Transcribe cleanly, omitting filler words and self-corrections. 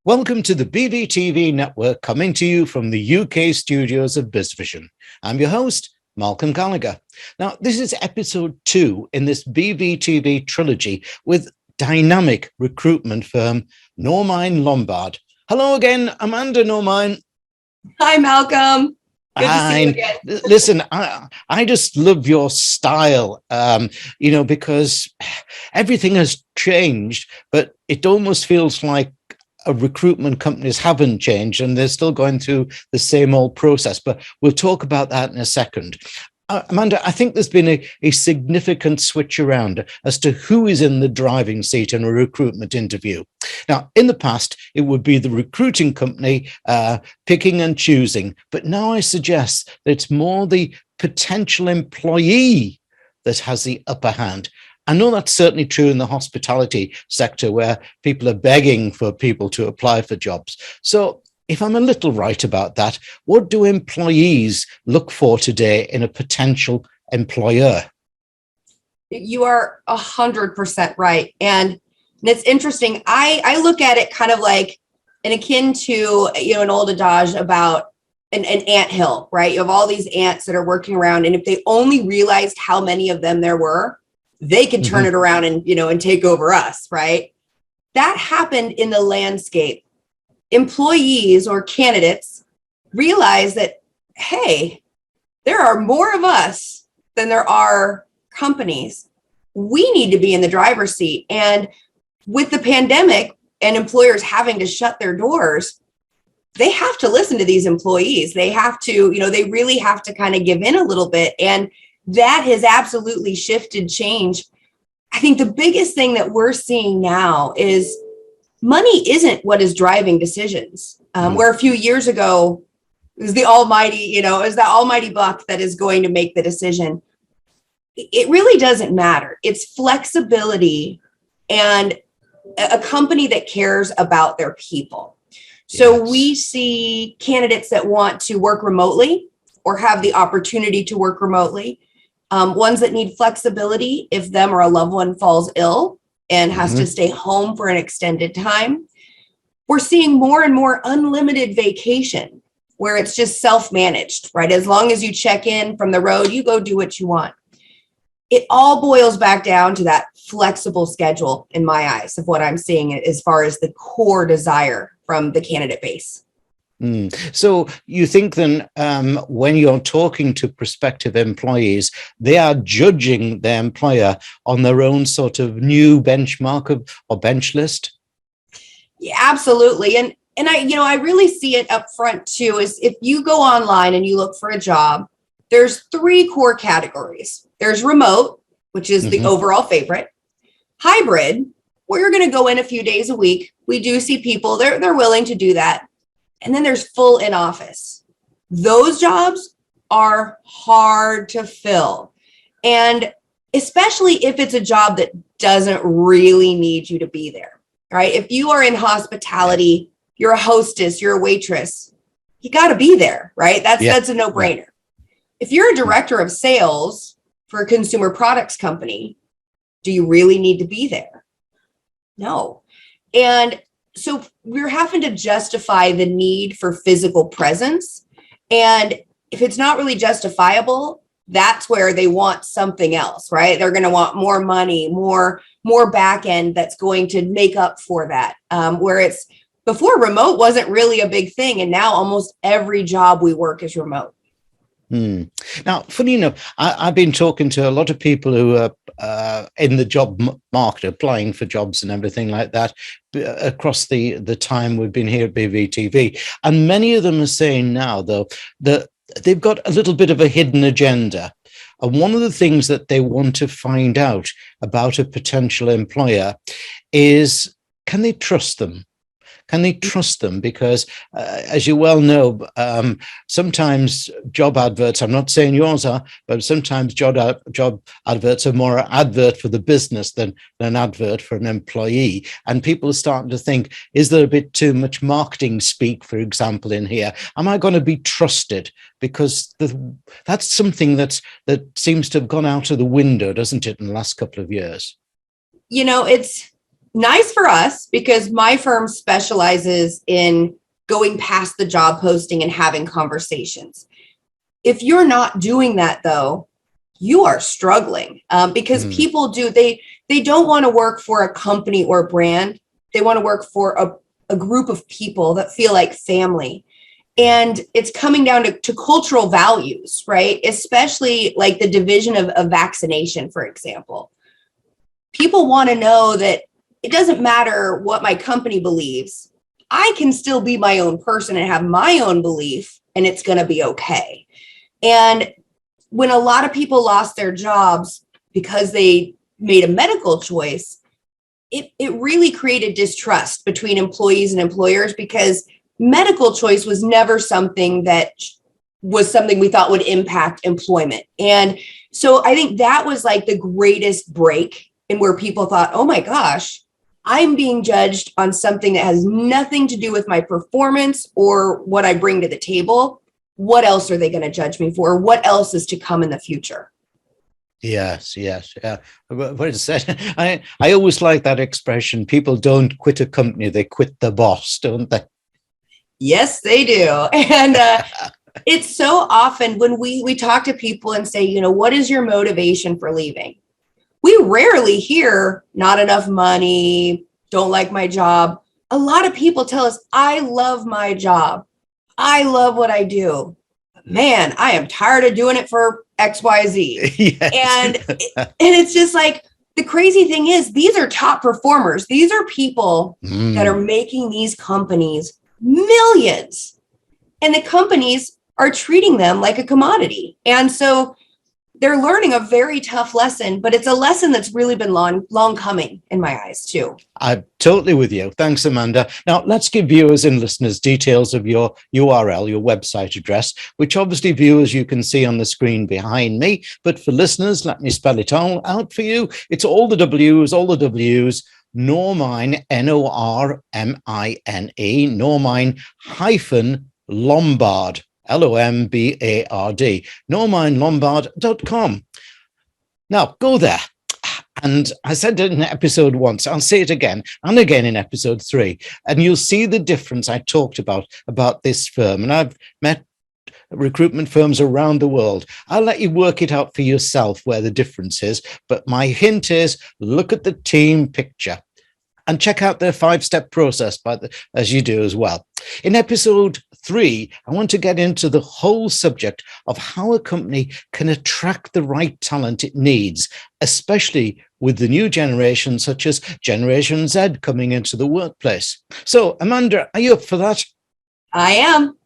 Welcome to the BVTV Network, coming to you from the UK studios of BizVision. I'm your host, Malcolm Gallagher. Now, this is episode 2 in this BVTV Trilogy with dynamic recruitment firm Normine-Lombard. Hello again, Amanda Normine. Hi, Malcolm. Good to see you again. Listen, I just love your style, because everything has changed, but it almost feels like recruitment companies haven't changed and they're still going through the same old process. But we'll talk about that in a second. Amanda, I think there's been a significant switch around as to who is in the driving seat in a recruitment interview. Now, in the past, it would be the recruiting company picking and choosing, but now I suggest that it's more the potential employee that has the upper hand. I know that's certainly true in the hospitality sector, where people are begging for people to apply for jobs. So if I'm a little right about that, what do employees look for today in a potential employer? You are 100% right. And it's interesting. I look at it kind of like and akin to, an old adage about an anthill, right? You have all these ants that are working around. And if they only realized how many of them there were, they could turn it around and, and take over us, right? That happened in the landscape. Employees or candidates realize that, hey, there are more of us than there are companies. We need to be in the driver's seat. And with the pandemic and employers having to shut their doors, they have to listen to these employees. They have to, they really have to kind of give in a little bit. And that has absolutely shifted change. I think the biggest thing that we're seeing now is money isn't what is driving decisions. Where a few years ago, it was the almighty, is that almighty buck that is going to make the decision. It really doesn't matter. It's flexibility and a company that cares about their people. So we see candidates that want to work remotely or have the opportunity to work remotely. Ones that need flexibility if them or a loved one falls ill and has to stay home for an extended time. We're seeing more and more unlimited vacation where it's just self-managed, right? As long as you check in from the road, you go do what you want. It all boils back down to that flexible schedule in my eyes of what I'm seeing as far as the core desire from the candidate base. So you think then when you're talking to prospective employees, they are judging their employer on their own sort of new benchmark or bench list? Yeah, absolutely. And I really see it up front too, is if you go online and you look for a job, there's 3 core categories. There's remote, which is the overall favorite. Hybrid, where you're going to go in a few days a week. We do see people, they're willing to do that. And then there's full in office. Those jobs are hard to fill. And especially if it's a job that doesn't really need you to be there, right? If you are in hospitality, you're a hostess, you're a waitress, you got to be there, right? That's a no-brainer. If you're a director of sales for a consumer products company, do you really need to be there? No. And so we're having to justify the need for physical presence. And if it's not really justifiable, that's where they want something else, right? They're going to want more money, more back end that's going to make up for that. Where it's before, remote wasn't really a big thing. And now almost every job we work is remote. Now, funny enough, I've been talking to a lot of people who are in the job market, applying for jobs and everything like that across the time we've been here at BVTV. And many of them are saying now, though, that they've got a little bit of a hidden agenda. And one of the things that they want to find out about a potential employer is, can they trust them? Can they trust them? Because as you well know, sometimes job adverts, I'm not saying yours are, but sometimes job adverts are more an advert for the business than an advert for an employee. And people are starting to think, is there a bit too much marketing speak, for example, in here? Am I going to be trusted? Because that's something that seems to have gone out of the window, doesn't it, in the last couple of years? You know, it's nice for us because my firm specializes in going past the job posting and having conversations. If you're not doing that, though, you are struggling because people they don't want to work for a company or brand. They want to work for a group of people that feel like family. And it's coming down to cultural values, right? Especially like the division of vaccination, for example. People want to know that it doesn't matter what my company believes. I can still be my own person and have my own belief, and it's going to be okay. And when a lot of people lost their jobs because they made a medical choice, it really created distrust between employees and employers because medical choice was never something that was something we thought would impact employment. And so I think that was like the greatest break in where people thought, oh my gosh, I'm being judged on something that has nothing to do with my performance or what I bring to the table. What else are they going to judge me for? What else is to come in the future? Yes, yeah. What it said, I always like that expression. People don't quit a company; they quit the boss, don't they? Yes, they do. And it's so often when we talk to people and say, what is your motivation for leaving? We rarely hear not enough money, don't like my job. A lot of people tell us, I love my job. I love what I do. Man, I am tired of doing it for XYZ. Yes. And it's just like, the crazy thing is, these are top performers. These are people that are making these companies millions. And the companies are treating them like a commodity. And so they're learning a very tough lesson, but it's a lesson that's really been long coming in my eyes too. I'm totally with you. Thanks, Amanda. Now, let's give viewers and listeners details of your URL, your website address, which obviously viewers you can see on the screen behind me. But for listeners, let me spell it all out for you. It's all the W's, Normine, Normine, Normine-Lombard, Lombard, Normine-Lombard.com. Now, go there. And I said it in episode 1, so I'll say it again and again in episode 3. And you'll see the difference I talked about this firm. And I've met recruitment firms around the world. I'll let you work it out for yourself where the difference is. But my hint is look at the team picture and check out their 5-step process as you do as well. In episode 3, I want to get into the whole subject of how a company can attract the right talent it needs, especially with the new generation, such as Generation Z coming into the workplace. So, Amanda, are you up for that? I am.